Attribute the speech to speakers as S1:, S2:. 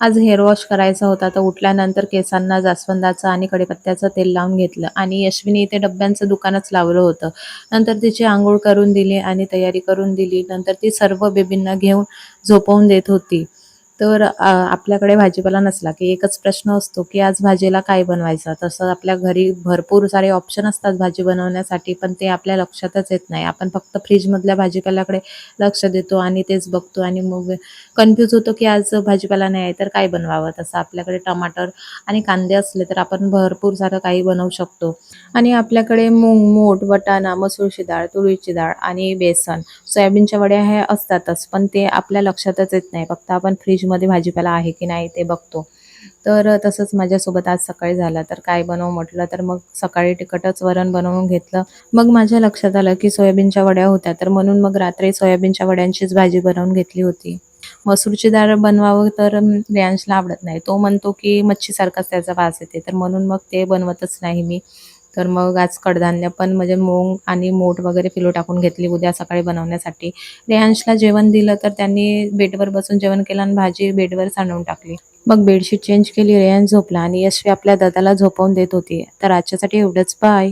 S1: आज hair wash करायचा होता, तर उठल्यानंतर केसांना जास्वंदाचं आणि कढीपत्त्याचं तेल लावून घेतलं आणि यशवीने इथे डब्यांचं दुकानच लावलं होतं. नंतर तिची अंघोळ करून दिली आणि तयारी करून दिली. नंतर ती सर्व बेबींना घेऊन झोपवून देत होती. तर आपल्याकडे भाजीपाला नसला की एकच प्रश्न असतो की आज भाजीला काय बनवायचं? तसं आपल्या घरी भरपूर सारे ऑप्शन असतात भाजी बनवण्यासाठी, पण ते आपल्या लक्षातच येत नाही. आपण फक्त फ्रिजमधल्या भाजीपाल्याकडे लक्ष देतो आणि तेच बघतो आणि मग कन्फ्यूज होतो की आज भाजीपाला नाही आहे तर काय बनवावं. तसं आपल्याकडे टमाटर आणि कांदे असले तर आपण भरपूर सारं काही बनवू शकतो. आणि आपल्याकडे मूग, मूग, वाटाणा, मसूरची डाळ, तुरीची डाळ आणि बेसन, सोयाबीनच्या वड्या ह्या असतातच, पण ते आपल्या लक्षातच येत नाही. फक्त आपण फ्रिजमध्ये भाजीपाला आहे की नाही ते बघतो. तर तसंच माझ्यासोबत आज सकाळी झालं. तर काय बनवू म्हटलं तर मग सकाळी तिखटच वरण बनवून घेतलं. मग माझ्या लक्षात आलं की सोयाबीनच्या वड्या होत्या, तर म्हणून मग रात्री सोयाबीनच्या वड्यांचीच भाजी बनवून घेतली होती. मसूरची डाळ बनवावं तर रियांशला आवडत नाही. तो म्हणतो की मच्छीसारखाच त्याचा वास येते, तर म्हणून मग ते बनवतच नाही मी. तर मग आज कडधान्य पण म्हणजे मूग आणि मोठ वगैरे पिलो टाकून घेतली उद्या सकाळी बनवण्यासाठी. रियांशला जेवण दिलं तर त्यांनी बेडवर बसून जेवण केलं आणि भाजी बेडवर सांडून टाकली. मग बेडशीट चेंज केली, रेयान झोपला आणि यशवी आपल्या दादाला झोपवून देत होती. तर आजच्यासाठी एवढंच. बाय.